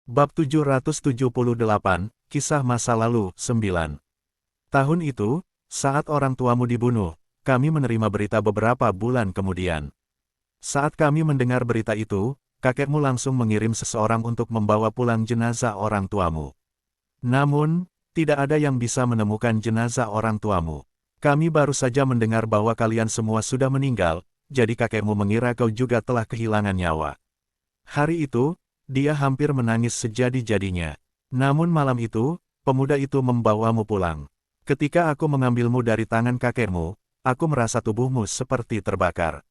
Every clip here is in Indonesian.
Bab 778, Kisah Masa Lalu, 9. Tahun itu, saat orang tuamu dibunuh, kami menerima berita beberapa bulan kemudian. Saat kami mendengar berita itu, kakekmu langsung mengirim seseorang untuk membawa pulang jenazah orang tuamu. Namun, tidak ada yang bisa menemukan jenazah orang tuamu. Kami baru saja mendengar bahwa kalian semua sudah meninggal, jadi kakekmu mengira kau juga telah kehilangan nyawa. Hari itu, dia hampir menangis sejadi-jadinya. Namun malam itu, pemuda itu membawamu pulang. Ketika aku mengambilmu dari tangan kakekmu, aku merasa tubuhmu seperti terbakar.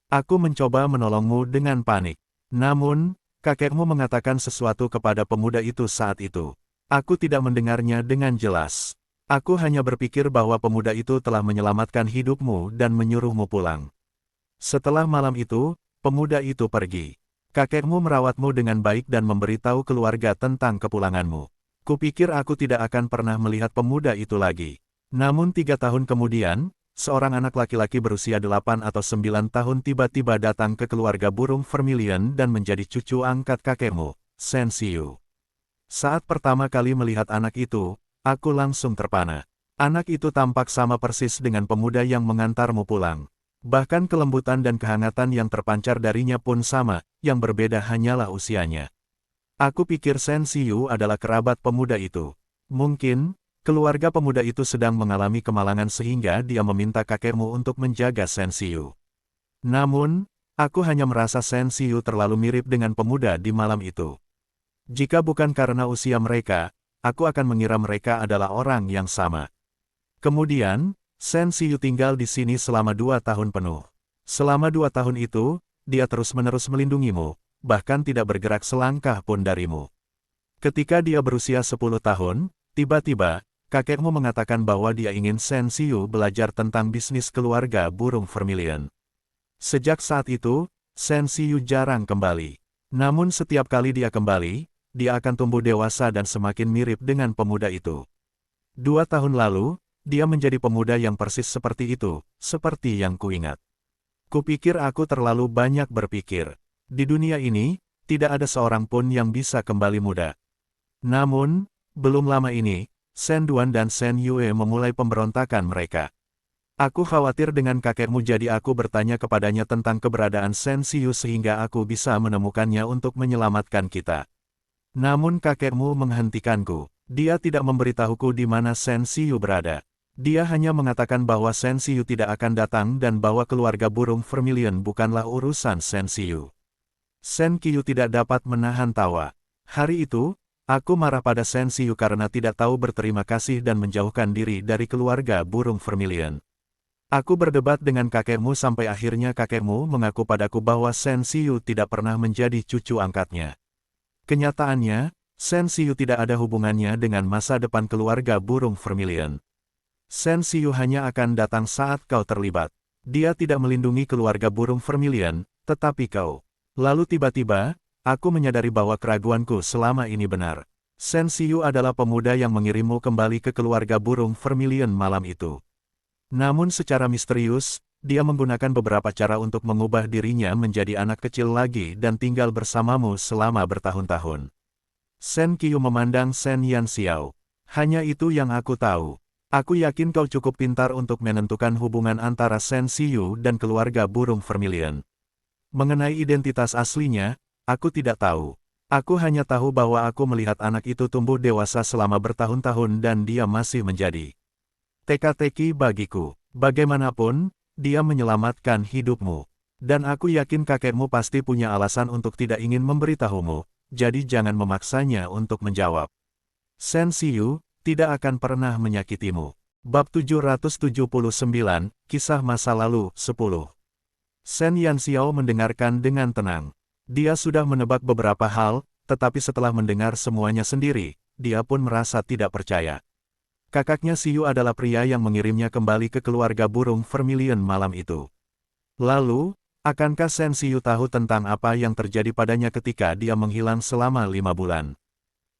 Aku mencoba menolongmu dengan panik. Namun, kakekmu mengatakan sesuatu kepada pemuda itu saat itu. Aku tidak mendengarnya dengan jelas. Aku hanya berpikir bahwa pemuda itu telah menyelamatkan hidupmu dan menyuruhmu pulang. Setelah malam itu, pemuda itu pergi. Kakekmu merawatmu dengan baik dan memberitahu keluarga tentang kepulanganmu. Kupikir aku tidak akan pernah melihat pemuda itu lagi. Namun 3 tahun kemudian, seorang anak laki-laki berusia 8 atau 9 tahun tiba-tiba datang ke keluarga burung vermilion dan menjadi cucu angkat kakekmu, Shen Xiu. Saat pertama kali melihat anak itu, aku langsung terpana. Anak itu tampak sama persis dengan pemuda yang mengantarmu pulang. Bahkan kelembutan dan kehangatan yang terpancar darinya pun sama, yang berbeda hanyalah usianya. Aku pikir Shen Xiu adalah kerabat pemuda itu. Mungkin, keluarga pemuda itu sedang mengalami kemalangan sehingga dia meminta kakekmu untuk menjaga Shen Xiu. Namun, aku hanya merasa Shen Xiu terlalu mirip dengan pemuda di malam itu. Jika bukan karena usia mereka, aku akan mengira mereka adalah orang yang sama. Kemudian, Shen Xiu tinggal di sini selama 2 tahun penuh. Selama 2 tahun itu, dia terus-menerus melindungimu, bahkan tidak bergerak selangkah pun darimu. Ketika dia berusia 10 tahun, tiba-tiba, kakekmu mengatakan bahwa dia ingin Shen Xiu belajar tentang bisnis keluarga burung vermilion. Sejak saat itu, Shen Xiu jarang kembali. Namun setiap kali dia kembali, dia akan tumbuh dewasa dan semakin mirip dengan pemuda itu. 2 tahun lalu, dia menjadi pemuda yang persis seperti itu, seperti yang kuingat. Kupikir aku terlalu banyak berpikir. Di dunia ini, tidak ada seorang pun yang bisa kembali muda. Namun, belum lama ini, Shen Duan dan Shen Yue memulai pemberontakan mereka. Aku khawatir dengan kakekmu jadi aku bertanya kepadanya tentang keberadaan Shen Xiu sehingga aku bisa menemukannya untuk menyelamatkan kita. Namun kakekmu menghentikanku. Dia tidak memberitahuku di mana Shen Xiu berada. Dia hanya mengatakan bahwa Shen Xiu tidak akan datang dan bahwa keluarga burung vermilion bukanlah urusan Shen Xiu. Shen Qiu tidak dapat menahan tawa. Hari itu, aku marah pada Shen Xiu karena tidak tahu berterima kasih dan menjauhkan diri dari keluarga burung vermilion. Aku berdebat dengan kakekmu sampai akhirnya kakekmu mengaku padaku bahwa Shen Xiu tidak pernah menjadi cucu angkatnya. Kenyataannya, Shen Xiu tidak ada hubungannya dengan masa depan keluarga burung vermilion. Shen Xiu hanya akan datang saat kau terlibat. Dia tidak melindungi keluarga burung vermilion, tetapi kau. Lalu tiba-tiba, aku menyadari bahwa keraguanku selama ini benar. Shen Xiu adalah pemuda yang mengirimmu kembali ke keluarga burung vermilion malam itu. Namun secara misterius, dia menggunakan beberapa cara untuk mengubah dirinya menjadi anak kecil lagi dan tinggal bersamamu selama bertahun-tahun. Shen Qiu memandang Shen Yanxiao. Hanya itu yang aku tahu. Aku yakin kau cukup pintar untuk menentukan hubungan antara Shen Xiu dan keluarga burung vermilion. Mengenai identitas aslinya, aku tidak tahu. Aku hanya tahu bahwa aku melihat anak itu tumbuh dewasa selama bertahun-tahun dan dia masih menjadi teka-teki bagiku. Bagaimanapun, dia menyelamatkan hidupmu. Dan aku yakin kakekmu pasti punya alasan untuk tidak ingin memberitahumu, jadi jangan memaksanya untuk menjawab. Shen Xiu tidak akan pernah menyakitimu. Bab 779, Kisah Masa Lalu, 10. Shen Yanxiao mendengarkan dengan tenang. Dia sudah menebak beberapa hal, tetapi setelah mendengar semuanya sendiri, dia pun merasa tidak percaya. Kakaknya Xiu adalah pria yang mengirimnya kembali ke keluarga burung vermilion malam itu. Lalu, akankah Shen Xiu tahu tentang apa yang terjadi padanya ketika dia menghilang selama 5 bulan?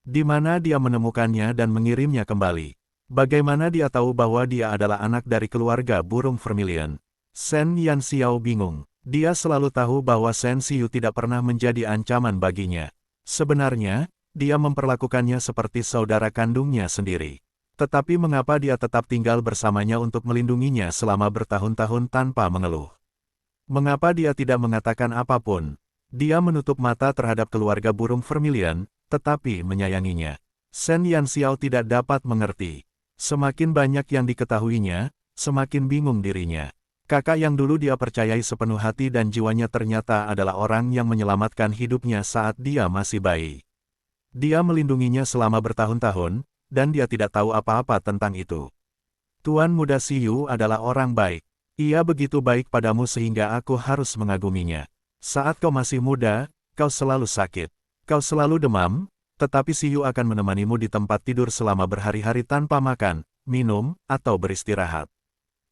Di mana dia menemukannya dan mengirimnya kembali? Bagaimana dia tahu bahwa dia adalah anak dari keluarga burung vermilion? Shen Yanxiao bingung. Dia selalu tahu bahwa Shen Xiu tidak pernah menjadi ancaman baginya. Sebenarnya, dia memperlakukannya seperti saudara kandungnya sendiri. Tetapi mengapa dia tetap tinggal bersamanya untuk melindunginya selama bertahun-tahun tanpa mengeluh? Mengapa dia tidak mengatakan apapun? Dia menutup mata terhadap keluarga burung vermilion, tetapi menyayanginya. Shen Yanxiao tidak dapat mengerti. Semakin banyak yang diketahuinya, semakin bingung dirinya. Kakak yang dulu dia percayai sepenuh hati dan jiwanya ternyata adalah orang yang menyelamatkan hidupnya saat dia masih bayi. Dia melindunginya selama bertahun-tahun, dan dia tidak tahu apa-apa tentang itu. Tuan Muda Xiyu adalah orang baik. Ia begitu baik padamu sehingga aku harus mengaguminya. Saat kau masih muda, kau selalu sakit. Kau selalu demam, tetapi Xiyu akan menemanimu di tempat tidur selama berhari-hari tanpa makan, minum, atau beristirahat.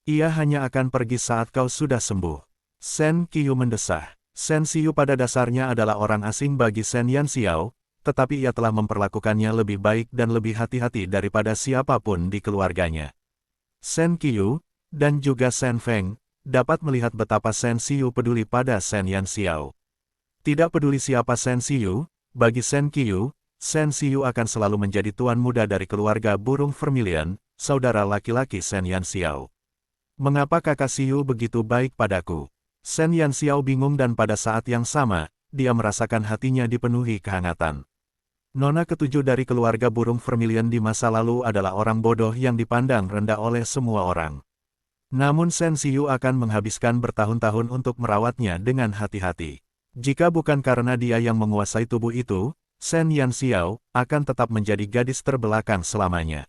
Ia hanya akan pergi saat kau sudah sembuh. Shen Qiu mendesah. Shen Xiu pada dasarnya adalah orang asing bagi Shen Yanxiao, tetapi ia telah memperlakukannya lebih baik dan lebih hati-hati daripada siapapun di keluarganya. Shen Qiu, dan juga Shen Feng, dapat melihat betapa Shen Xiu peduli pada Shen Yanxiao. Tidak peduli siapa Shen Xiu, bagi Shen Qiu, Shen Xiu akan selalu menjadi tuan muda dari keluarga burung vermilion, saudara laki-laki Shen Yanxiao. Mengapa kakak Xiu begitu baik padaku? Shen Yanxiao bingung dan pada saat yang sama, dia merasakan hatinya dipenuhi kehangatan. Nona ketujuh dari keluarga burung vermilion di masa lalu adalah orang bodoh yang dipandang rendah oleh semua orang. Namun Shen Xiu akan menghabiskan bertahun-tahun untuk merawatnya dengan hati-hati. Jika bukan karena dia yang menguasai tubuh itu, Shen Yanxiao akan tetap menjadi gadis terbelakang selamanya.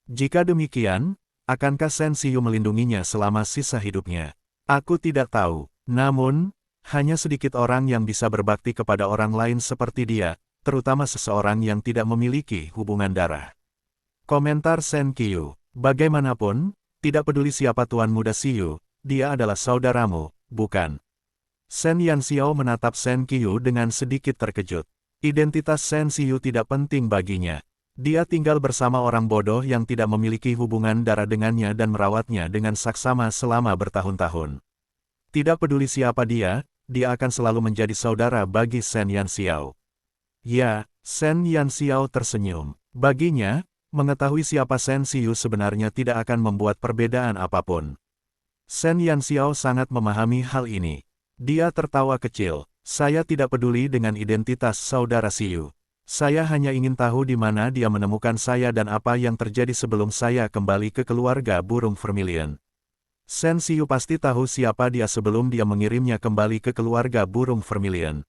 Jika demikian, akankah Shen Xiu melindunginya selama sisa hidupnya? Aku tidak tahu. Namun, hanya sedikit orang yang bisa berbakti kepada orang lain seperti dia, terutama seseorang yang tidak memiliki hubungan darah. Komentar Shen Qiu. Bagaimanapun, tidak peduli siapa Tuan Muda Xiu, dia adalah saudaramu, bukan? Shen Yanxiao menatap Shen Qiu dengan sedikit terkejut. Identitas Shen Xiu tidak penting baginya. Dia tinggal bersama orang bodoh yang tidak memiliki hubungan darah dengannya dan merawatnya dengan saksama selama bertahun-tahun. Tidak peduli siapa dia akan selalu menjadi saudara bagi Shen Yanxiao. Ya, Shen Yanxiao tersenyum. Baginya, mengetahui siapa Shen Xiu sebenarnya tidak akan membuat perbedaan apapun. Shen Yanxiao sangat memahami hal ini. Dia tertawa kecil. Saya tidak peduli dengan identitas saudara Xiu. Saya hanya ingin tahu di mana dia menemukan saya dan apa yang terjadi sebelum saya kembali ke keluarga burung vermilion. Shen Xiu pasti tahu siapa dia sebelum dia mengirimnya kembali ke keluarga burung vermilion.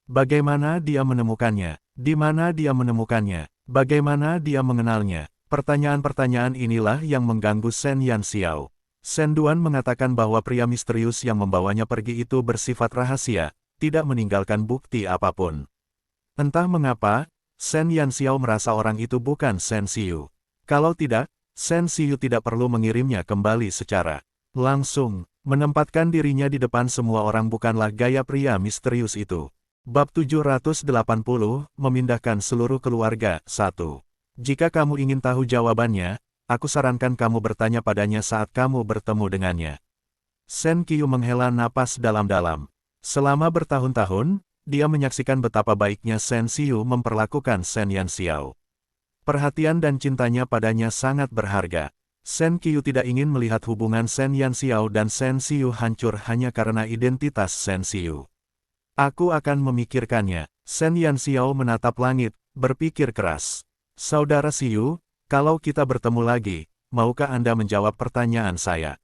Bagaimana dia menemukannya? Di mana dia menemukannya? Bagaimana dia mengenalnya? Pertanyaan-pertanyaan inilah yang mengganggu Shen Yanxiao. Shen Duan mengatakan bahwa pria misterius yang membawanya pergi itu bersifat rahasia, tidak meninggalkan bukti apapun. Entah mengapa, Shen Yanxiao merasa orang itu bukan Shen Xiu. Kalau tidak, Shen Xiu tidak perlu mengirimnya kembali secara langsung. Menempatkan dirinya di depan semua orang bukanlah gaya pria misterius itu. Bab 780, memindahkan seluruh keluarga. 1. Jika kamu ingin tahu jawabannya, aku sarankan kamu bertanya padanya saat kamu bertemu dengannya. Shen Qiu menghela napas dalam-dalam. Selama bertahun-tahun, dia menyaksikan betapa baiknya Shen Xiu memperlakukan Shen Yanxiao. Perhatian dan cintanya padanya sangat berharga. Shen Qiu tidak ingin melihat hubungan Shen Yanxiao dan Shen Xiu hancur hanya karena identitas Shen Xiu. Aku akan memikirkannya. Shen Yanxiao menatap langit, berpikir keras. Saudara Xiu, kalau kita bertemu lagi, maukah Anda menjawab pertanyaan saya?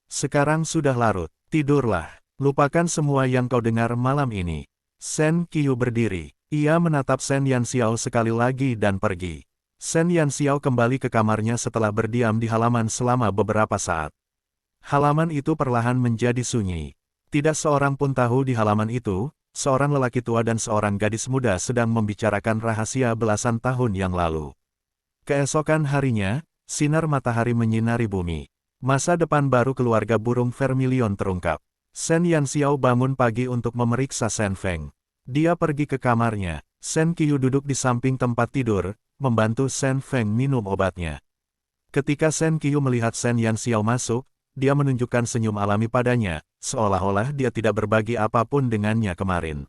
Sekarang sudah larut, tidurlah. Lupakan semua yang kau dengar malam ini. Shen Qiu berdiri. Ia menatap Shen Yanxiao sekali lagi dan pergi. Shen Yanxiao kembali ke kamarnya setelah berdiam di halaman selama beberapa saat. Halaman itu perlahan menjadi sunyi. Tidak seorang pun tahu di halaman itu, seorang lelaki tua dan seorang gadis muda sedang membicarakan rahasia belasan tahun yang lalu. Keesokan harinya, sinar matahari menyinari bumi. Masa depan baru keluarga burung vermilion terungkap. Shen Yanxiao bangun pagi untuk memeriksa Shen Feng. Dia pergi ke kamarnya. Shen Qiu duduk di samping tempat tidur, membantu Shen Feng minum obatnya. Ketika Shen Qiu melihat Shen Yanxiao masuk, dia menunjukkan senyum alami padanya, seolah-olah dia tidak berbagi apapun dengannya kemarin.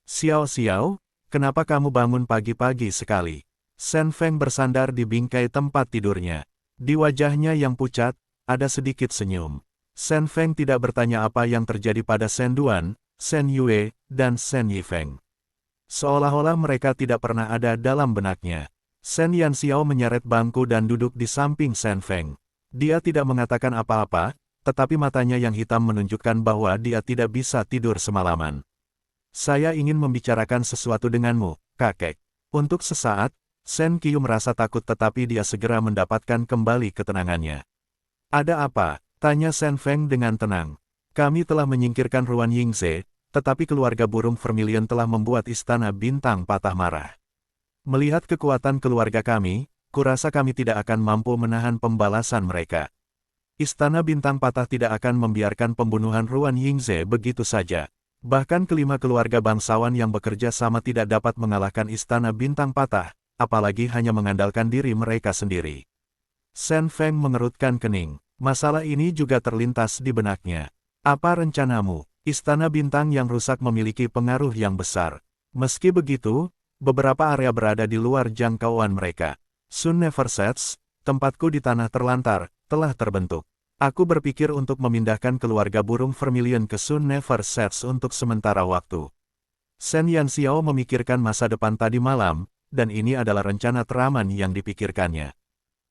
Xiao Xiao, kenapa kamu bangun pagi-pagi sekali? Shen Feng bersandar di bingkai tempat tidurnya. Di wajahnya yang pucat, ada sedikit senyum. Shen Feng tidak bertanya apa yang terjadi pada Shen Duan, Shen Yue, dan Shen Yifeng. Seolah-olah mereka tidak pernah ada dalam benaknya. Shen Yanxiao menyeret bangku dan duduk di samping Shen Feng. Dia tidak mengatakan apa-apa, tetapi matanya yang hitam menunjukkan bahwa dia tidak bisa tidur semalaman. Saya ingin membicarakan sesuatu denganmu, kakek. Untuk sesaat, Shen Qiu merasa takut tetapi dia segera mendapatkan kembali ketenangannya. Ada apa? Tanya Shen Feng dengan tenang. Kami telah menyingkirkan Ruan Yingze, tetapi keluarga burung Vermilion telah membuat istana bintang patah marah. Melihat kekuatan keluarga kami, kurasa kami tidak akan mampu menahan pembalasan mereka. Istana bintang patah tidak akan membiarkan pembunuhan Ruan Yingze begitu saja. Bahkan kelima keluarga bangsawan yang bekerja sama tidak dapat mengalahkan istana bintang patah, apalagi hanya mengandalkan diri mereka sendiri. Shen Feng mengerutkan kening. Masalah ini juga terlintas di benaknya. Apa rencanamu? Istana bintang yang rusak memiliki pengaruh yang besar. Meski begitu, beberapa area berada di luar jangkauan mereka. Sun Never Sets, tempatku di tanah terlantar, telah terbentuk. Aku berpikir untuk memindahkan keluarga burung Vermilion ke Sun Never Sets untuk sementara waktu. Shen Yanxiao memikirkan masa depan tadi malam, dan ini adalah rencana teraman yang dipikirkannya.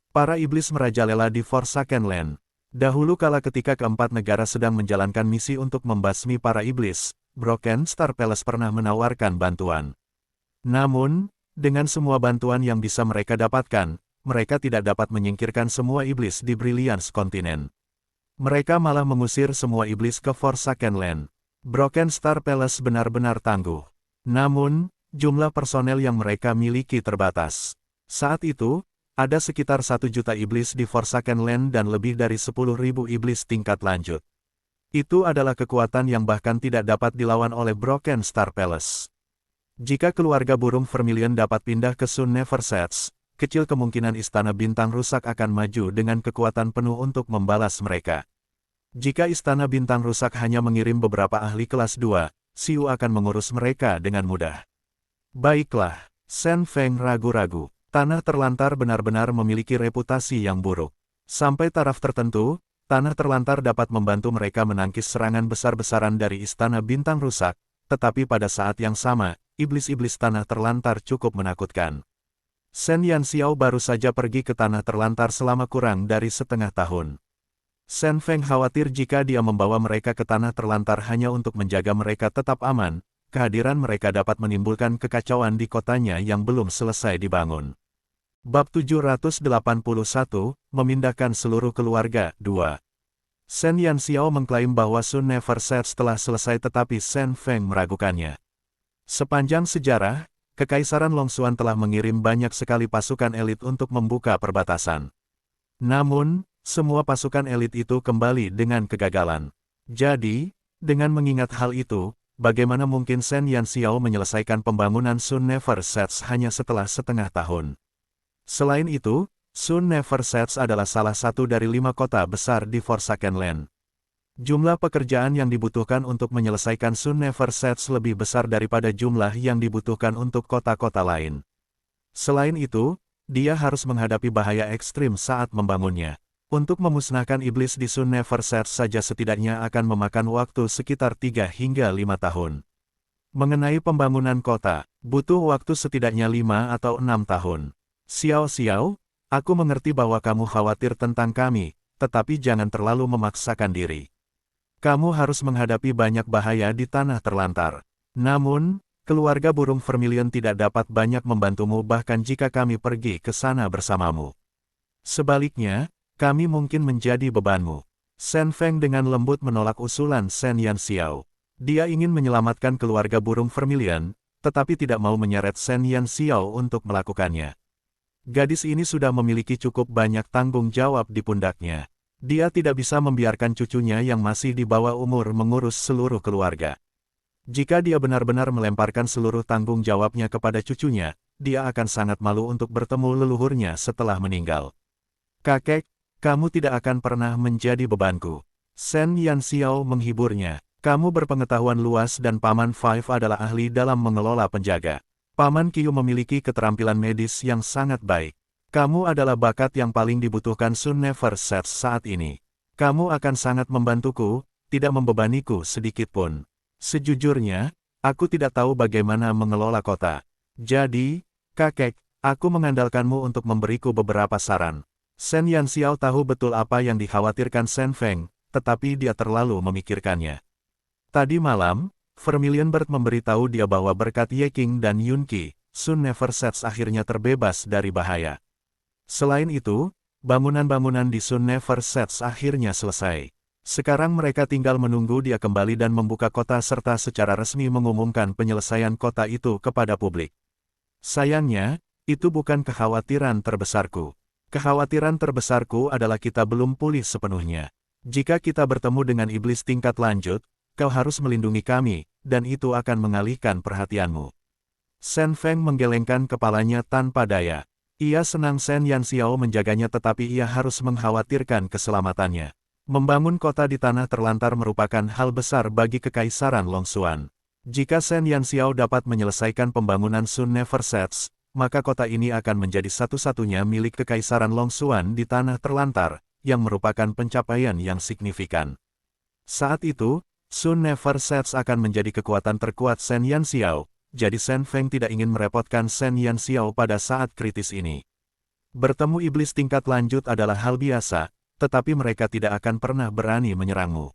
Para iblis merajalela di Forsaken Land. Dahulu kala ketika keempat negara sedang menjalankan misi untuk membasmi para iblis, Broken Star Palace pernah menawarkan bantuan. Namun, dengan semua bantuan yang bisa mereka dapatkan, mereka tidak dapat menyingkirkan semua iblis di Brilliance Continent. Mereka malah mengusir semua iblis ke Forsaken Land. Broken Star Palace benar-benar tangguh. Namun, jumlah personel yang mereka miliki terbatas. Saat itu, ada sekitar 1 juta iblis di Forsaken Land dan lebih dari 10.000 iblis tingkat lanjut. Itu adalah kekuatan yang bahkan tidak dapat dilawan oleh Broken Star Palace. Jika keluarga burung Vermilion dapat pindah ke Sun Never Sets, kecil kemungkinan istana bintang rusak akan maju dengan kekuatan penuh untuk membalas mereka. Jika istana bintang rusak hanya mengirim beberapa ahli kelas 2, Xiu akan mengurus mereka dengan mudah. Baiklah, Shen Feng ragu-ragu. Tanah terlantar benar-benar memiliki reputasi yang buruk. Sampai taraf tertentu, tanah terlantar dapat membantu mereka menangkis serangan besar-besaran dari istana bintang rusak, tetapi pada saat yang sama, iblis-iblis tanah terlantar cukup menakutkan. Shen Yanxiao baru saja pergi ke tanah terlantar selama kurang dari setengah tahun. Shen Feng khawatir jika dia membawa mereka ke tanah terlantar hanya untuk menjaga mereka tetap aman, kehadiran mereka dapat menimbulkan kekacauan di kotanya yang belum selesai dibangun. Bab 781, memindahkan seluruh keluarga, 2. Shen Yanxiao mengklaim bahwa Sun Never Sets telah selesai tetapi Shen Feng meragukannya. Sepanjang sejarah, Kekaisaran Longxuan telah mengirim banyak sekali pasukan elit untuk membuka perbatasan. Namun, semua pasukan elit itu kembali dengan kegagalan. Jadi, dengan mengingat hal itu, bagaimana mungkin Shen Yanxiao menyelesaikan pembangunan Sun Never Sets hanya setelah setengah tahun? Selain itu, Sun Never Sets adalah salah satu dari 5 kota besar di Forsaken Land. Jumlah pekerjaan yang dibutuhkan untuk menyelesaikan Sun Never Sets lebih besar daripada jumlah yang dibutuhkan untuk kota-kota lain. Selain itu, dia harus menghadapi bahaya ekstrim saat membangunnya. Untuk memusnahkan iblis di Sun Never Sets saja setidaknya akan memakan waktu sekitar 3 hingga 5 tahun. Mengenai pembangunan kota, butuh waktu setidaknya 5 atau 6 tahun. Xiao, aku mengerti bahwa kamu khawatir tentang kami, tetapi jangan terlalu memaksakan diri. Kamu harus menghadapi banyak bahaya di tanah terlantar. Namun, keluarga burung Vermilion tidak dapat banyak membantumu bahkan jika kami pergi ke sana bersamamu. Sebaliknya, kami mungkin menjadi bebanmu. Shen Feng dengan lembut menolak usulan Shen Yanxiao. Dia ingin menyelamatkan keluarga burung Vermilion, tetapi tidak mau menyeret Shen Yanxiao untuk melakukannya. Gadis ini sudah memiliki cukup banyak tanggung jawab di pundaknya. Dia tidak bisa membiarkan cucunya yang masih di bawah umur mengurus seluruh keluarga. Jika dia benar-benar melemparkan seluruh tanggung jawabnya kepada cucunya, dia akan sangat malu untuk bertemu leluhurnya setelah meninggal. Kakek, kamu tidak akan pernah menjadi bebanku. Shen Yanxiao menghiburnya. Kamu berpengetahuan luas dan Paman Five adalah ahli dalam mengelola penjaga. Paman Qiu memiliki keterampilan medis yang sangat baik. Kamu adalah bakat yang paling dibutuhkan Sun Never Sets saat ini. Kamu akan sangat membantuku, tidak membebaniku sedikit pun. Sejujurnya, aku tidak tahu bagaimana mengelola kota. Jadi, kakek, aku mengandalkanmu untuk memberiku beberapa saran. Shen Yanxiao tahu betul apa yang dikhawatirkan Shen Feng, tetapi dia terlalu memikirkannya. Tadi malam, Vermilion Bird memberitahu dia bahwa berkat Ye King dan Yun Qi, Sun Never Sets akhirnya terbebas dari bahaya. Selain itu, bangunan-bangunan di Sun Never Sets akhirnya selesai. Sekarang mereka tinggal menunggu dia kembali dan membuka kota serta secara resmi mengumumkan penyelesaian kota itu kepada publik. Sayangnya, itu bukan kekhawatiran terbesarku. Kekhawatiran terbesarku adalah kita belum pulih sepenuhnya. Jika kita bertemu dengan iblis tingkat lanjut, kau harus melindungi kami, dan itu akan mengalihkan perhatianmu. Shen Feng menggelengkan kepalanya tanpa daya. Ia senang Shen Yanxiao menjaganya tetapi ia harus mengkhawatirkan keselamatannya. Membangun kota di tanah terlantar merupakan hal besar bagi Kekaisaran Longxuan. Jika Shen Yanxiao dapat menyelesaikan pembangunan Sun Never Sets, maka kota ini akan menjadi satu-satunya milik Kekaisaran Longxuan di tanah terlantar, yang merupakan pencapaian yang signifikan. Saat itu, Sun Never Sets akan menjadi kekuatan terkuat Shen Yanxiao, jadi Shen Feng tidak ingin merepotkan Shen Yanxiao pada saat kritis ini. Bertemu iblis tingkat lanjut adalah hal biasa, tetapi mereka tidak akan pernah berani menyerangmu.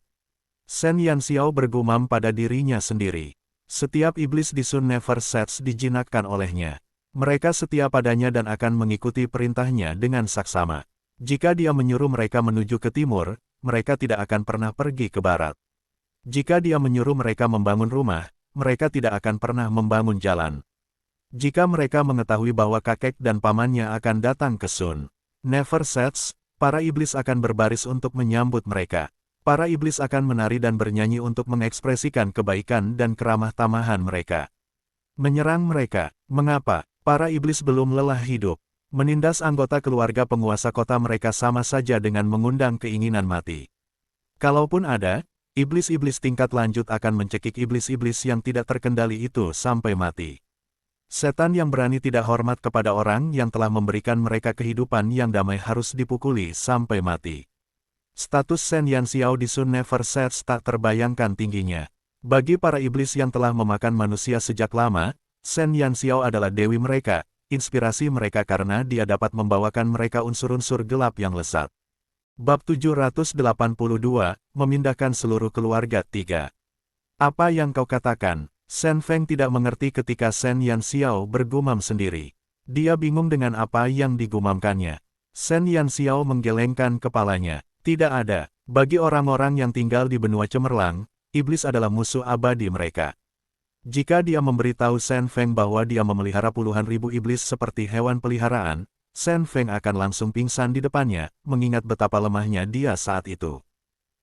Shen Yanxiao bergumam pada dirinya sendiri. Setiap iblis di Sun Never Sets dijinakkan olehnya. Mereka setia padanya dan akan mengikuti perintahnya dengan saksama. Jika dia menyuruh mereka menuju ke timur, mereka tidak akan pernah pergi ke barat. Jika dia menyuruh mereka membangun rumah, mereka tidak akan pernah membangun jalan. Jika mereka mengetahui bahwa kakek dan pamannya akan datang ke Sun Never Sets, para iblis akan berbaris untuk menyambut mereka. Para iblis akan menari dan bernyanyi untuk mengekspresikan kebaikan dan keramah tamahan mereka. Menyerang mereka, mengapa? Para iblis belum lelah hidup. Menindas anggota keluarga penguasa kota mereka sama saja dengan mengundang keinginan mati. Kalaupun ada, iblis-iblis tingkat lanjut akan mencekik iblis-iblis yang tidak terkendali itu sampai mati. Setan yang berani tidak hormat kepada orang yang telah memberikan mereka kehidupan yang damai harus dipukuli sampai mati. Status Shen Yanxiao di Sun Never Sets tak terbayangkan tingginya. Bagi para iblis yang telah memakan manusia sejak lama, Shen Yanxiao adalah dewi mereka, inspirasi mereka karena dia dapat membawakan mereka unsur-unsur gelap yang lezat. Bab 782, memindahkan seluruh keluarga 3. Apa yang kau katakan? Shen Feng tidak mengerti ketika Shen Yanxiao bergumam sendiri. Dia bingung dengan apa yang digumamkannya. Shen Yanxiao menggelengkan kepalanya. Tidak ada. Bagi orang-orang yang tinggal di benua cemerlang, iblis adalah musuh abadi mereka. Jika dia memberitahu Shen Feng bahwa dia memelihara puluhan ribu iblis seperti hewan peliharaan, Shen Feng akan langsung pingsan di depannya, mengingat betapa lemahnya dia saat itu.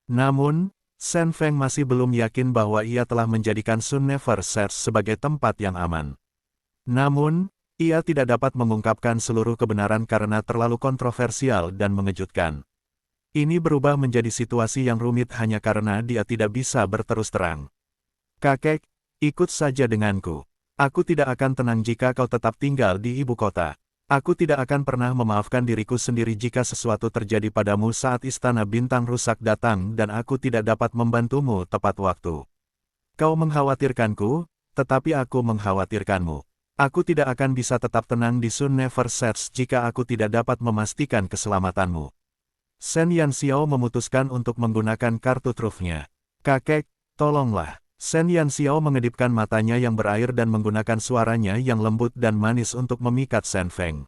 Namun, Shen Feng masih belum yakin bahwa ia telah menjadikan Sun Never Sets sebagai tempat yang aman. Namun, ia tidak dapat mengungkapkan seluruh kebenaran karena terlalu kontroversial dan mengejutkan. Ini berubah menjadi situasi yang rumit hanya karena dia tidak bisa berterus terang. Kakek, ikut saja denganku. Aku tidak akan tenang jika kau tetap tinggal di ibu kota. Aku tidak akan pernah memaafkan diriku sendiri jika sesuatu terjadi padamu saat Istana Bintang rusak datang dan aku tidak dapat membantumu tepat waktu. Kau mengkhawatirkanku, tetapi aku mengkhawatirkanmu. Aku tidak akan bisa tetap tenang di Sun Never Sets jika aku tidak dapat memastikan keselamatanmu. Shen Yanxiao memutuskan untuk menggunakan kartu trufnya. Kakek, tolonglah. Shen Yanxiao mengedipkan matanya yang berair dan menggunakan suaranya yang lembut dan manis untuk memikat Shen Feng.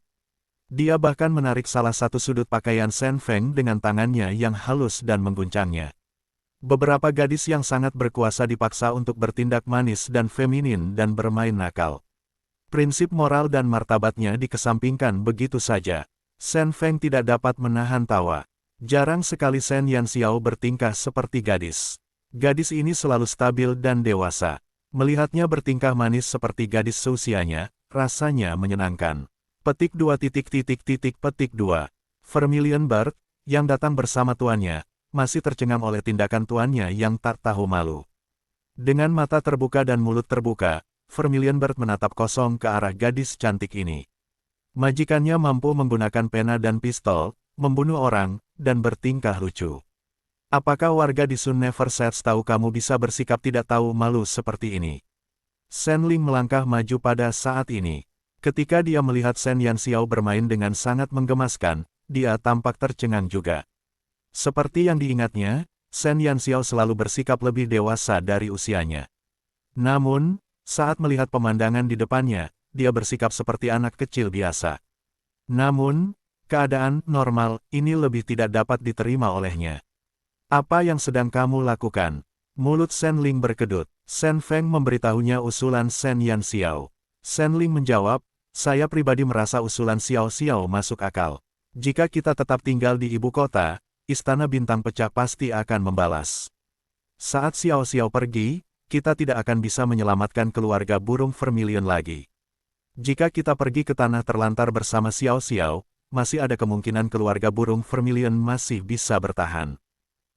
Dia bahkan menarik salah satu sudut pakaian Shen Feng dengan tangannya yang halus dan mengguncangnya. Beberapa gadis yang sangat berkuasa dipaksa untuk bertindak manis dan feminin dan bermain nakal. Prinsip moral dan martabatnya dikesampingkan begitu saja. Shen Feng tidak dapat menahan tawa. Jarang sekali Shen Yanxiao bertingkah seperti gadis. Gadis ini selalu stabil dan dewasa. Melihatnya bertingkah manis seperti gadis seusianya, rasanya menyenangkan. Petik 2. Petik 2. Vermilion Bird, yang datang bersama tuannya, masih tercengang oleh tindakan tuannya yang tak tahu malu. Dengan mata terbuka dan mulut terbuka, Vermilion Bird menatap kosong ke arah gadis cantik ini. Majikannya mampu menggunakan pena dan pistol, membunuh orang, dan bertingkah lucu. Apakah warga di Sun Never Sets tahu kamu bisa bersikap tidak tahu malu seperti ini? Shen Ling melangkah maju pada saat ini. Ketika dia melihat Shen Yanxiao bermain dengan sangat menggemaskan, dia tampak tercengang juga. Seperti yang diingatnya, Shen Yanxiao selalu bersikap lebih dewasa dari usianya. Namun, saat melihat pemandangan di depannya, dia bersikap seperti anak kecil biasa. Namun, keadaan normal ini lebih tidak dapat diterima olehnya. Apa yang sedang kamu lakukan? Mulut Shen Ling berkedut. Shen Feng memberitahunya usulan Shen Yanxiao. Shen Ling menjawab, saya pribadi merasa usulan Xiao Xiao masuk akal. Jika kita tetap tinggal di ibu kota, Istana Bintang Pecah pasti akan membalas. Saat Xiao Xiao pergi, kita tidak akan bisa menyelamatkan keluarga burung Vermilion lagi. Jika kita pergi ke tanah terlantar bersama Xiao Xiao, masih ada kemungkinan keluarga burung Vermilion masih bisa bertahan.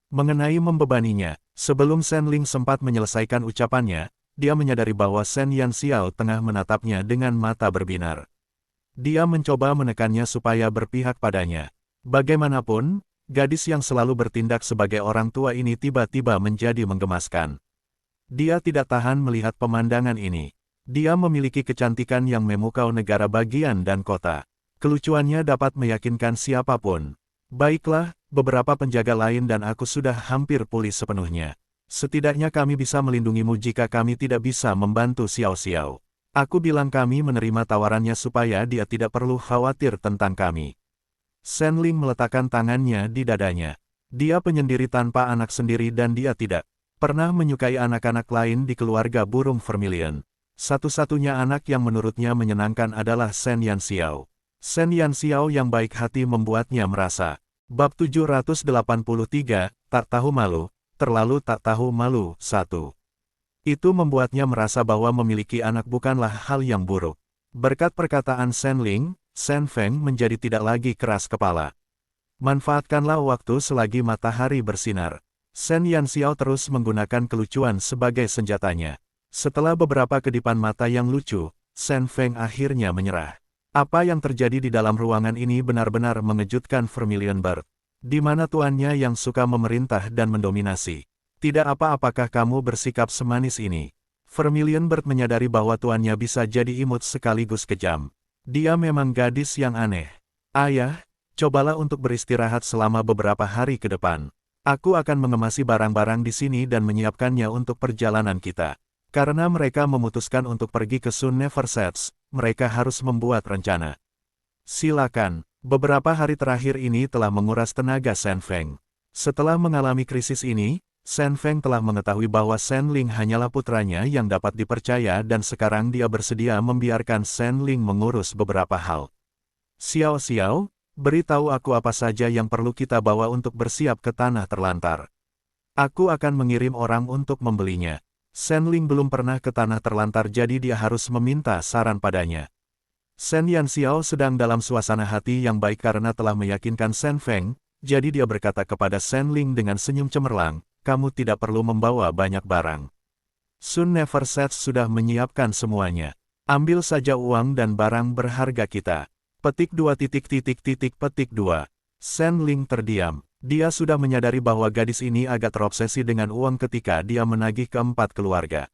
Mengenai membebaninya, sebelum Shen Ling sempat menyelesaikan ucapannya, dia menyadari bahwa Shen Yanxiao tengah menatapnya dengan mata berbinar. Dia mencoba menekannya supaya berpihak padanya. Bagaimanapun, gadis yang selalu bertindak sebagai orang tua ini tiba-tiba menjadi menggemaskan. Dia tidak tahan melihat pemandangan ini. Dia memiliki kecantikan yang memukau negara bagian dan kota. Kelucuannya dapat meyakinkan siapapun. Baiklah, beberapa penjaga lain dan aku sudah hampir pulih sepenuhnya. Setidaknya kami bisa melindungimu jika kami tidak bisa membantu Xiao Xiao. Aku bilang kami menerima tawarannya supaya dia tidak perlu khawatir tentang kami. Shen Ling meletakkan tangannya di dadanya. Dia penyendiri tanpa anak sendiri dan dia tidak pernah menyukai anak-anak lain di keluarga burung Vermilion. Satu-satunya anak yang menurutnya menyenangkan adalah Shen Yanxiao. Shen Yanxiao yang baik hati membuatnya merasa. Bab 783, tak tahu malu, terlalu tak tahu malu, 1. Itu membuatnya merasa bahwa memiliki anak bukanlah hal yang buruk. Berkat perkataan Shen Ling, Shen Feng menjadi tidak lagi keras kepala. Manfaatkanlah waktu selagi matahari bersinar. Shen Yanxiao terus menggunakan kelucuan sebagai senjatanya. Setelah beberapa kedipan mata yang lucu, Shen Feng akhirnya menyerah. Apa yang terjadi di dalam ruangan ini benar-benar mengejutkan Vermilion Bird. Di mana tuannya yang suka memerintah dan mendominasi. Tidak apakah kamu bersikap semanis ini? Vermilion Bird menyadari bahwa tuannya bisa jadi imut sekaligus kejam. Dia memang gadis yang aneh. Ayah, cobalah untuk beristirahat selama beberapa hari ke depan. Aku akan mengemasi barang-barang di sini dan menyiapkannya untuk perjalanan kita. Karena mereka memutuskan untuk pergi ke Sun Never Sets, mereka harus membuat rencana. Silakan, beberapa hari terakhir ini telah menguras tenaga Shen Feng. Setelah mengalami krisis ini, Shen Feng telah mengetahui bahwa Shen Ling hanyalah putranya yang dapat dipercaya dan sekarang dia bersedia membiarkan Shen Ling mengurus beberapa hal. Xiao Xiao, beritahu aku apa saja yang perlu kita bawa untuk bersiap ke tanah terlantar. Aku akan mengirim orang untuk membelinya. Shen Ling belum pernah ke tanah terlantar jadi dia harus meminta saran padanya. Shen Yanxiao sedang dalam suasana hati yang baik karena telah meyakinkan Shen Feng, jadi dia berkata kepada Shen Ling dengan senyum cemerlang, kamu tidak perlu membawa banyak barang. Sun Never Sets sudah menyiapkan semuanya. Ambil saja uang dan barang berharga kita. Petik 2 petik 2. Shen Ling terdiam. Dia sudah menyadari bahwa gadis ini agak terobsesi dengan uang ketika dia menagih keempat keluarga.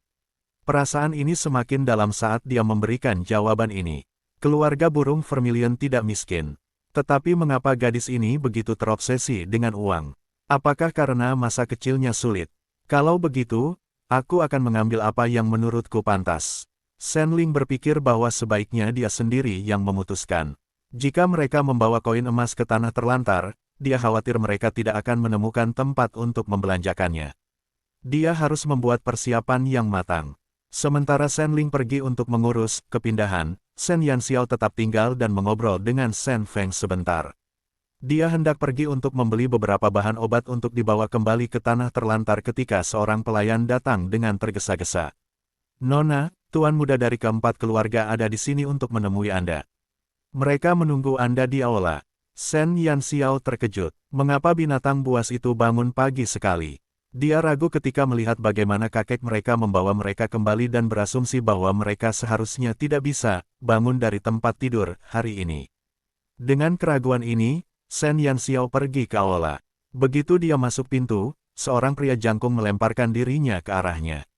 Perasaan ini semakin dalam saat dia memberikan jawaban ini. Keluarga burung Vermilion tidak miskin. Tetapi mengapa gadis ini begitu terobsesi dengan uang? Apakah karena masa kecilnya sulit? Kalau begitu, aku akan mengambil apa yang menurutku pantas. Shen Ling berpikir bahwa sebaiknya dia sendiri yang memutuskan. Jika mereka membawa koin emas ke tanah terlantar, dia khawatir mereka tidak akan menemukan tempat untuk membelanjakannya. Dia harus membuat persiapan yang matang. Sementara Shen Ling pergi untuk mengurus kepindahan, Shen Yanxiao tetap tinggal dan mengobrol dengan Shen Feng sebentar. Dia hendak pergi untuk membeli beberapa bahan obat untuk dibawa kembali ke tanah terlantar ketika seorang pelayan datang dengan tergesa-gesa. Nona, tuan muda dari keempat keluarga ada di sini untuk menemui Anda. Mereka menunggu Anda di aula. Shen Yanxiao terkejut. Mengapa binatang buas itu bangun pagi sekali? Dia ragu ketika melihat bagaimana kakek mereka membawa mereka kembali dan berasumsi bahwa mereka seharusnya tidak bisa bangun dari tempat tidur hari ini. Dengan keraguan ini, Shen Yanxiao pergi ke aula. Begitu dia masuk pintu, seorang pria jangkung melemparkan dirinya ke arahnya.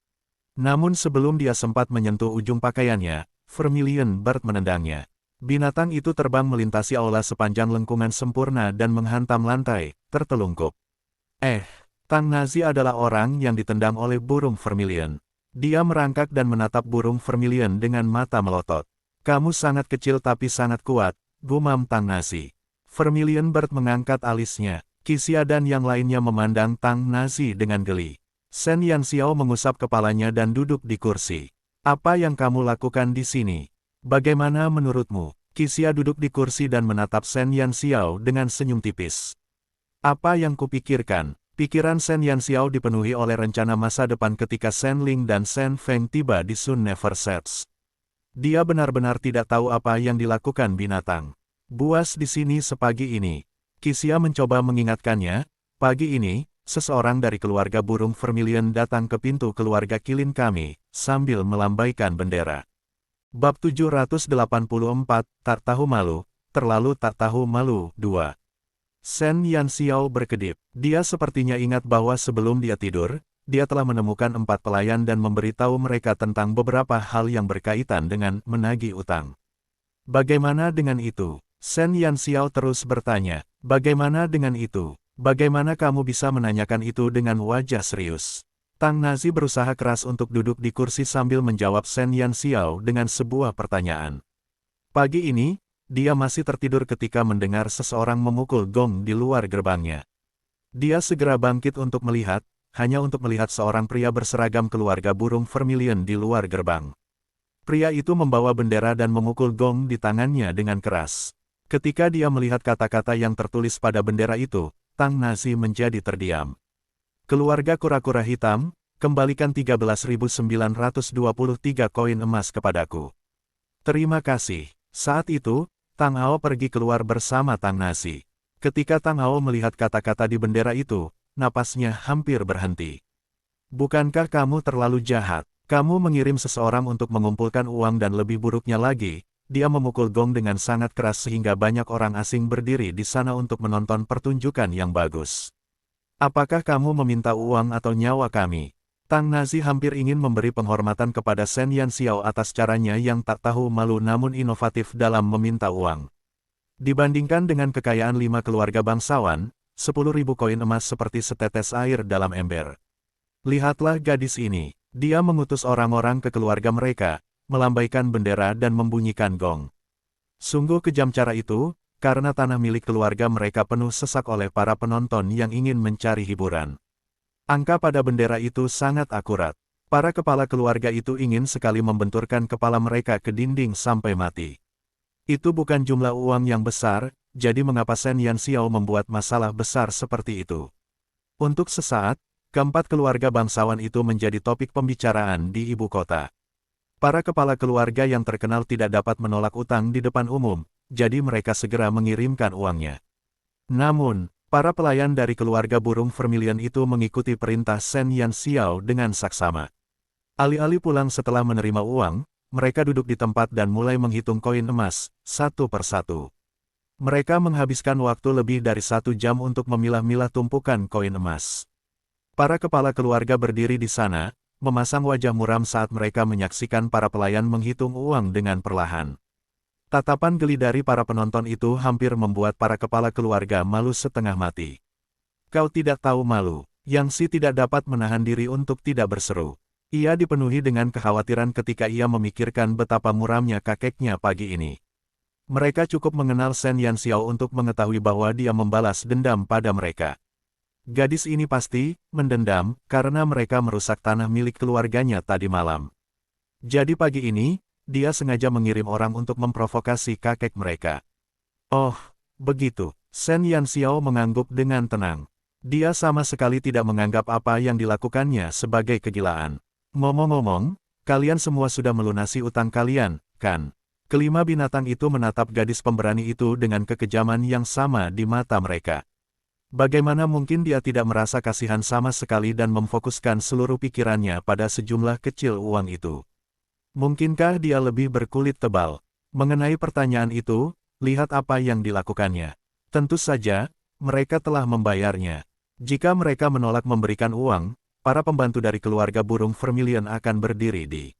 Namun sebelum dia sempat menyentuh ujung pakaiannya, Vermilion Bird menendangnya. Binatang itu terbang melintasi aula sepanjang lengkungan sempurna dan menghantam lantai, tertelungkup. Tang Nazi adalah orang yang ditendang oleh burung Vermilion. Dia merangkak dan menatap burung Vermilion dengan mata melotot. Kamu sangat kecil tapi sangat kuat, gumam Tang Nazi. Vermilion Bird mengangkat alisnya. Qixia dan yang lainnya memandang Tang Nazi dengan geli. Shen Yanxiao mengusap kepalanya dan duduk di kursi. Apa yang kamu lakukan di sini? Bagaimana menurutmu? Qixia duduk di kursi dan menatap Shen Yanxiao dengan senyum tipis. Apa yang kupikirkan? Pikiran Shen Yanxiao dipenuhi oleh rencana masa depan ketika Shen Ling dan Shen Feng tiba di Sun Never Sets. Dia benar-benar tidak tahu apa yang dilakukan binatang buas di sini sepagi ini. Qixia mencoba mengingatkannya, pagi ini, seseorang dari keluarga burung Vermilion datang ke pintu keluarga kilin kami, sambil melambaikan bendera. Bab 784, Tak Tahu Malu, Terlalu Tak Tahu Malu, 2. Shen Yanxiao berkedip. Dia sepertinya ingat bahwa sebelum dia tidur, dia telah menemukan 4 pelayan dan memberitahu mereka tentang beberapa hal yang berkaitan dengan menagih utang. Bagaimana dengan itu? Shen Yanxiao terus bertanya. Bagaimana dengan itu? Bagaimana kamu bisa menanyakan itu dengan wajah serius? Tang Nazi berusaha keras untuk duduk di kursi sambil menjawab Shen Yanxiao dengan sebuah pertanyaan. Pagi ini, dia masih tertidur ketika mendengar seseorang memukul gong di luar gerbangnya. Dia segera bangkit untuk melihat, hanya untuk melihat seorang pria berseragam keluarga burung Vermilion di luar gerbang. Pria itu membawa bendera dan memukul gong di tangannya dengan keras. Ketika dia melihat kata-kata yang tertulis pada bendera itu, Tang Nazi menjadi terdiam. Keluarga kura-kura hitam, kembalikan 13.923 koin emas kepadaku. Terima kasih. Saat itu, Tang Ao pergi keluar bersama Tang Nazi. Ketika Tang Ao melihat kata-kata di bendera itu, napasnya hampir berhenti. Bukankah kamu terlalu jahat? Kamu mengirim seseorang untuk mengumpulkan uang dan lebih buruknya lagi, dia memukul gong dengan sangat keras sehingga banyak orang asing berdiri di sana untuk menonton pertunjukan yang bagus. Apakah kamu meminta uang atau nyawa kami? Tang Nazi hampir ingin memberi penghormatan kepada Shen Yanxiao atas caranya yang tak tahu malu namun inovatif dalam meminta uang. Dibandingkan dengan kekayaan 5 keluarga bangsawan, 10.000 koin emas seperti setetes air dalam ember. Lihatlah gadis ini, dia mengutus orang-orang ke keluarga mereka, melambaikan bendera dan membunyikan gong. Sungguh kejam cara itu, karena tanah milik keluarga mereka penuh sesak oleh para penonton yang ingin mencari hiburan. Angka pada bendera itu sangat akurat. Para kepala keluarga itu ingin sekali membenturkan kepala mereka ke dinding sampai mati. Itu bukan jumlah uang yang besar, jadi mengapa Shen Yanxiao membuat masalah besar seperti itu? Untuk sesaat, keempat keluarga bangsawan itu menjadi topik pembicaraan di ibu kota. Para kepala keluarga yang terkenal tidak dapat menolak utang di depan umum, jadi mereka segera mengirimkan uangnya. Namun, para pelayan dari keluarga burung Vermilion itu mengikuti perintah Shen Yanxiao dengan saksama. Alih-alih pulang setelah menerima uang, mereka duduk di tempat dan mulai menghitung koin emas, satu persatu. Mereka menghabiskan waktu lebih dari 1 jam untuk memilah-milah tumpukan koin emas. Para kepala keluarga berdiri di sana, memasang wajah muram saat mereka menyaksikan para pelayan menghitung uang dengan perlahan. Tatapan geli dari para penonton itu hampir membuat para kepala keluarga malu setengah mati. Kau tidak tahu malu, Yang Si tidak dapat menahan diri untuk tidak berseru. Ia dipenuhi dengan kekhawatiran ketika ia memikirkan betapa muramnya kakeknya pagi ini. Mereka cukup mengenal Shen Yanxiao untuk mengetahui bahwa dia membalas dendam pada mereka. Gadis ini pasti mendendam karena mereka merusak tanah milik keluarganya tadi malam. Jadi pagi ini, dia sengaja mengirim orang untuk memprovokasi kakek mereka. Oh, begitu. Shen Yanxiao mengangguk dengan tenang. Dia sama sekali tidak menganggap apa yang dilakukannya sebagai kegilaan. Ngomong-ngomong, kalian semua sudah melunasi utang kalian, kan? Kelima binatang itu menatap gadis pemberani itu dengan kekejaman yang sama di mata mereka. Bagaimana mungkin dia tidak merasa kasihan sama sekali dan memfokuskan seluruh pikirannya pada sejumlah kecil uang itu? Mungkinkah dia lebih berkulit tebal? Mengenai pertanyaan itu, lihat apa yang dilakukannya. Tentu saja, mereka telah membayarnya. Jika mereka menolak memberikan uang, para pembantu dari keluarga burung Vermilion akan berdiri di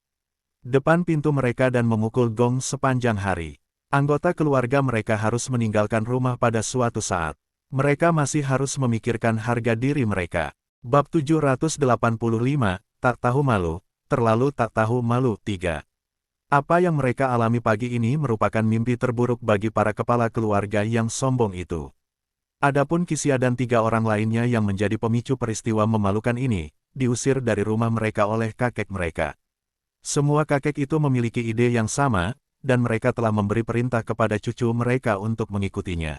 depan pintu mereka dan memukul gong sepanjang hari. Anggota keluarga mereka harus meninggalkan rumah pada suatu saat. Mereka masih harus memikirkan harga diri mereka. Bab 785, Tak Tahu Malu, Terlalu Tak Tahu Malu 3. Apa yang mereka alami pagi ini merupakan mimpi terburuk bagi para kepala keluarga yang sombong itu. Adapun Kisia dan 3 orang lainnya yang menjadi pemicu peristiwa memalukan ini, diusir dari rumah mereka oleh kakek mereka. Semua kakek itu memiliki ide yang sama, dan mereka telah memberi perintah kepada cucu mereka untuk mengikutinya.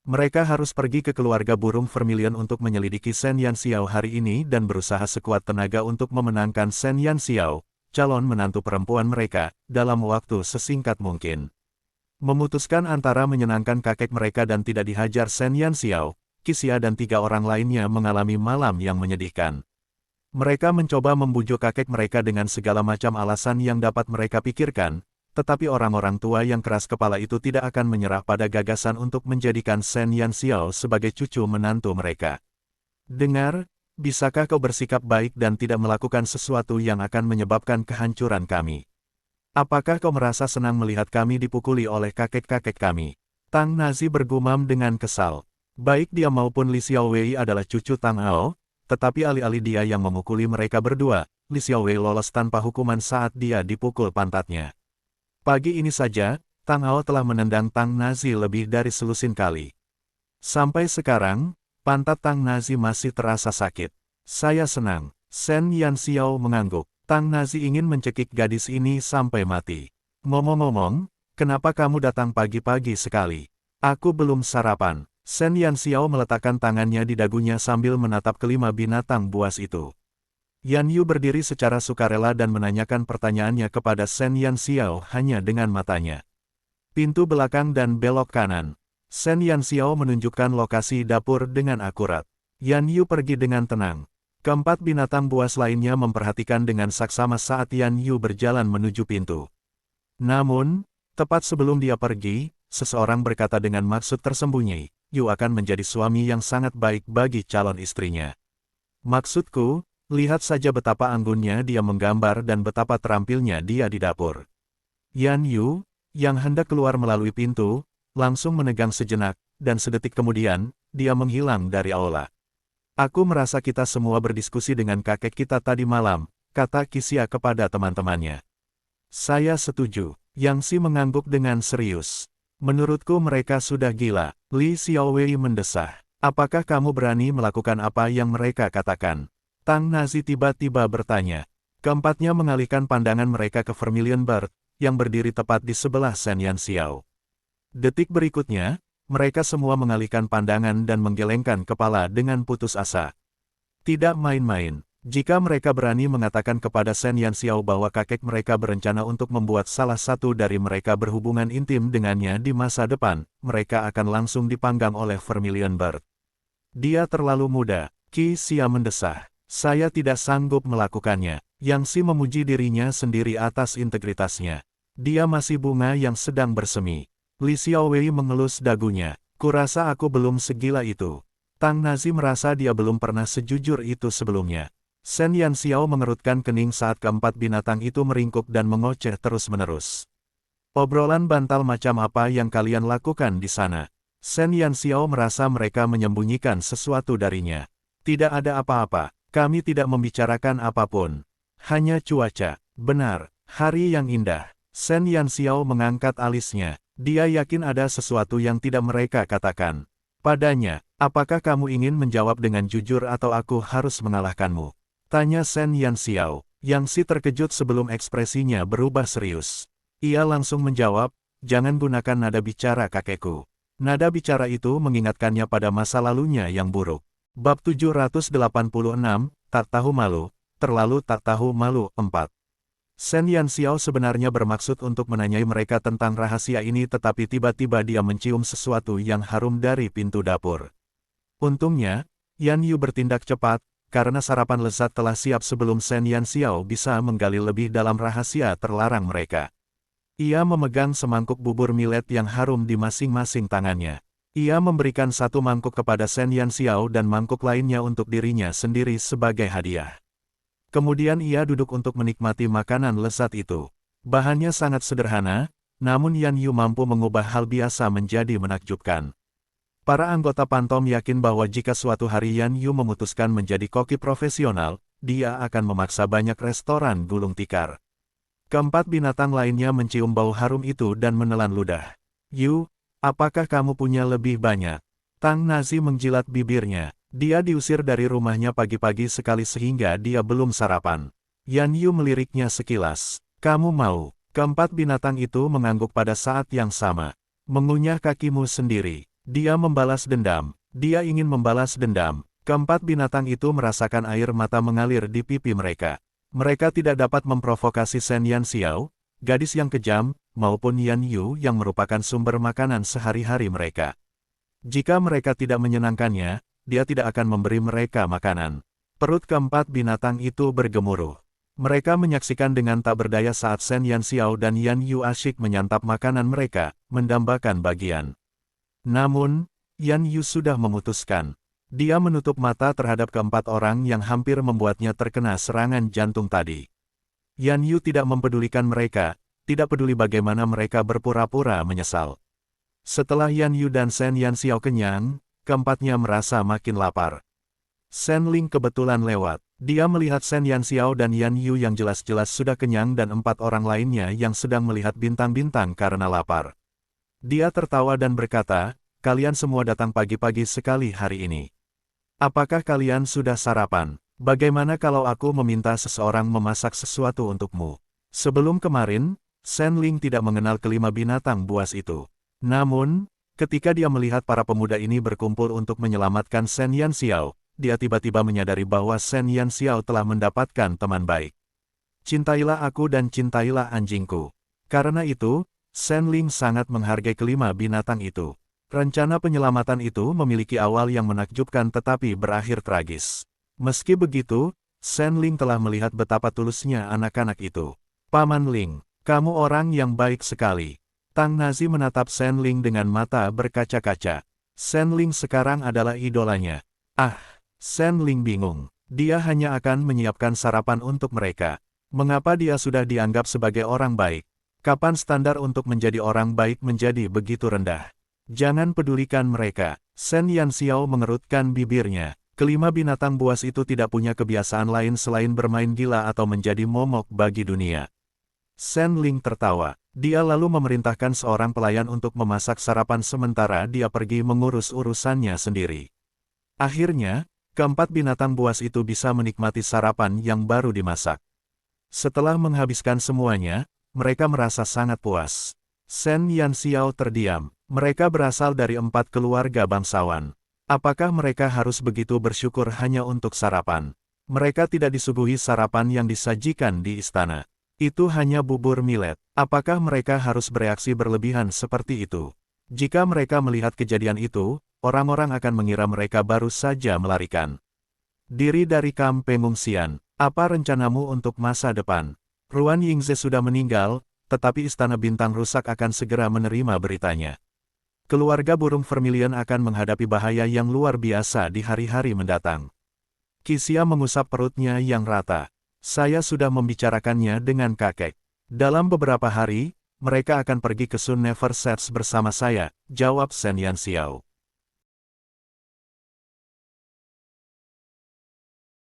Mereka harus pergi ke keluarga burung Vermilion untuk menyelidiki Shen Yanxiao hari ini dan berusaha sekuat tenaga untuk memenangkan Shen Yanxiao, calon menantu perempuan mereka, dalam waktu sesingkat mungkin. Memutuskan antara menyenangkan kakek mereka dan tidak dihajar Shen Yanxiao, Kisia dan 3 orang lainnya mengalami malam yang menyedihkan. Mereka mencoba membujuk kakek mereka dengan segala macam alasan yang dapat mereka pikirkan, tetapi orang-orang tua yang keras kepala itu tidak akan menyerah pada gagasan untuk menjadikan Shen Yanxiao sebagai cucu menantu mereka. Dengar, bisakah kau bersikap baik dan tidak melakukan sesuatu yang akan menyebabkan kehancuran kami? Apakah kau merasa senang melihat kami dipukuli oleh kakek-kakek kami? Tang Nazi bergumam dengan kesal. Baik dia maupun Li Xiaowei adalah cucu Tang Ao, tetapi alih-alih dia yang memukuli mereka berdua, Li Xiaowei lolos tanpa hukuman saat dia dipukul pantatnya. Pagi ini saja, Tang Ao telah menendang Tang Nazi lebih dari selusin kali. Sampai sekarang, pantat Tang Nazi masih terasa sakit. Saya senang. Shen Yanxiao mengangguk. Tang Nazi ingin mencekik gadis ini sampai mati. Ngomong-ngomong, kenapa kamu datang pagi-pagi sekali? Aku belum sarapan. Shen Yanxiao meletakkan tangannya di dagunya sambil menatap kelima binatang buas itu. Yan Yu berdiri secara sukarela dan menanyakan pertanyaannya kepada Shen Yanxiao hanya dengan matanya. Pintu belakang dan belok kanan. Shen Yanxiao menunjukkan lokasi dapur dengan akurat. Yan Yu pergi dengan tenang. Keempat binatang buas lainnya memperhatikan dengan saksama saat Yan Yu berjalan menuju pintu. Namun, tepat sebelum dia pergi, seseorang berkata dengan maksud tersembunyi, Yu akan menjadi suami yang sangat baik bagi calon istrinya. Maksudku, lihat saja betapa anggunnya dia menggambar dan betapa terampilnya dia di dapur. Yan Yu, yang hendak keluar melalui pintu, langsung menegang sejenak, dan sedetik kemudian, dia menghilang dari aula. Aku merasa kita semua berdiskusi dengan kakek kita tadi malam, kata Kisia kepada teman-temannya. Saya setuju. Yang Si mengangguk dengan serius. Menurutku mereka sudah gila. Li Xiaowei mendesah. Apakah kamu berani melakukan apa yang mereka katakan? Tang Nazi tiba-tiba bertanya. Keempatnya mengalihkan pandangan mereka ke Vermilion Bird, yang berdiri tepat di sebelah Shen Yanxiao. Detik berikutnya, mereka semua mengalihkan pandangan dan menggelengkan kepala dengan putus asa. Tidak main-main, jika mereka berani mengatakan kepada Shen Yanxiao bahwa kakek mereka berencana untuk membuat salah satu dari mereka berhubungan intim dengannya di masa depan, mereka akan langsung dipanggang oleh Vermilion Bird. Dia terlalu muda, Kisia mendesah. Saya tidak sanggup melakukannya. Yang Si memuji dirinya sendiri atas integritasnya. Dia masih bunga yang sedang bersemi. Li Xiaowei mengelus dagunya. Kurasa aku belum segila itu. Tang Nazi merasa dia belum pernah sejujur itu sebelumnya. Shen Yanxiao mengerutkan kening saat keempat binatang itu meringkuk dan mengoceh terus-menerus. Obrolan bantal macam apa yang kalian lakukan di sana? Shen Yanxiao merasa mereka menyembunyikan sesuatu darinya. Tidak ada apa-apa. Kami tidak membicarakan apapun. Hanya cuaca. Benar, hari yang indah. Shen Yanxiao mengangkat alisnya. Dia yakin ada sesuatu yang tidak mereka katakan. Padanya, apakah kamu ingin menjawab dengan jujur atau aku harus mengalahkanmu? Tanya Shen Yanxiao. Yang Si terkejut sebelum ekspresinya berubah serius. Ia langsung menjawab, jangan gunakan nada bicara kakekku. Nada bicara itu mengingatkannya pada masa lalunya yang buruk. Bab 786, Tak Tahu Malu, Terlalu Tak Tahu Malu 4. Shen Yanxiao sebenarnya bermaksud untuk menanyai mereka tentang rahasia ini tetapi tiba-tiba dia mencium sesuatu yang harum dari pintu dapur. Untungnya, Yan Yu bertindak cepat, karena sarapan lezat telah siap sebelum Shen Yanxiao bisa menggali lebih dalam rahasia terlarang mereka. Ia memegang semangkuk bubur millet yang harum di masing-masing tangannya. Ia memberikan satu mangkuk kepada Shen Yanxiao dan mangkuk lainnya untuk dirinya sendiri sebagai hadiah. Kemudian ia duduk untuk menikmati makanan lezat itu. Bahannya sangat sederhana, namun Yan Yu mampu mengubah hal biasa menjadi menakjubkan. Para anggota Pantom yakin bahwa jika suatu hari Yan Yu memutuskan menjadi koki profesional, dia akan memaksa banyak restoran gulung tikar. Keempat binatang lainnya mencium bau harum itu dan menelan ludah. Yu, apakah kamu punya lebih banyak? Tang Nazi menjilat bibirnya. Dia diusir dari rumahnya pagi-pagi sekali sehingga dia belum sarapan. Yan Yu meliriknya sekilas. Kamu mau? Keempat binatang itu mengangguk pada saat yang sama. Mengunyah kakimu sendiri. Dia membalas dendam. Dia ingin membalas dendam. Keempat binatang itu merasakan air mata mengalir di pipi mereka. Mereka tidak dapat memprovokasi Shen Yanxiao, gadis yang kejam, maupun Yan Yu yang merupakan sumber makanan sehari-hari mereka. Jika mereka tidak menyenangkannya, dia tidak akan memberi mereka makanan. Perut keempat binatang itu bergemuruh. Mereka menyaksikan dengan tak berdaya saat Shen Yanxiao dan Yan Yu asyik menyantap makanan mereka, mendambakan bagian. Namun, Yan Yu sudah memutuskan. Dia menutup mata terhadap keempat orang yang hampir membuatnya terkena serangan jantung tadi. Yan Yu tidak mempedulikan mereka, tidak peduli bagaimana mereka berpura-pura menyesal. Setelah Yan Yu dan Shen Yanxiao kenyang, keempatnya merasa makin lapar. Shen Ling kebetulan lewat. Dia melihat Shen Yanxiao dan Yan Yu yang jelas-jelas sudah kenyang dan empat orang lainnya yang sedang melihat bintang-bintang karena lapar. Dia tertawa dan berkata, kalian semua datang pagi-pagi sekali hari ini. Apakah kalian sudah sarapan? Bagaimana kalau aku meminta seseorang memasak sesuatu untukmu? Sebelum kemarin, Shen Ling tidak mengenal kelima binatang buas itu. Namun, ketika dia melihat para pemuda ini berkumpul untuk menyelamatkan Shen Yanxiao, dia tiba-tiba menyadari bahwa Shen Yanxiao telah mendapatkan teman baik. Cintailah aku dan cintailah anjingku. Karena itu, Shen Ling sangat menghargai kelima binatang itu. Rencana penyelamatan itu memiliki awal yang menakjubkan tetapi berakhir tragis. Meski begitu, Shen Ling telah melihat betapa tulusnya anak-anak itu. Paman Ling, kamu orang yang baik sekali. Tang Nazi menatap Shen Ling dengan mata berkaca-kaca. Shen Ling sekarang adalah idolanya. Ah, Shen Ling bingung. Dia hanya akan menyiapkan sarapan untuk mereka. Mengapa dia sudah dianggap sebagai orang baik? Kapan standar untuk menjadi orang baik menjadi begitu rendah? Jangan pedulikan mereka. Shen Yanxiao mengerutkan bibirnya. Kelima binatang buas itu tidak punya kebiasaan lain selain bermain gila atau menjadi momok bagi dunia. Shen Ling tertawa. Dia lalu memerintahkan seorang pelayan untuk memasak sarapan sementara dia pergi mengurus urusannya sendiri. Akhirnya, keempat binatang buas itu bisa menikmati sarapan yang baru dimasak. Setelah menghabiskan semuanya, mereka merasa sangat puas. Shen Yanxiao terdiam. Mereka berasal dari 4 keluarga bangsawan. Apakah mereka harus begitu bersyukur hanya untuk sarapan? Mereka tidak disuguhi sarapan yang disajikan di istana. Itu hanya bubur millet. Apakah mereka harus bereaksi berlebihan seperti itu? Jika mereka melihat kejadian itu, orang-orang akan mengira mereka baru saja melarikan diri dari kamp pengungsian. Apa rencanamu untuk masa depan? Ruan Yingze sudah meninggal, tetapi Istana Bintang Rusak akan segera menerima beritanya. Keluarga burung vermilion akan menghadapi bahaya yang luar biasa di hari-hari mendatang. Qixia mengusap perutnya yang rata. Saya sudah membicarakannya dengan kakek. Dalam beberapa hari, mereka akan pergi ke Sun Never Sets bersama saya, jawab Shen Yanxiao.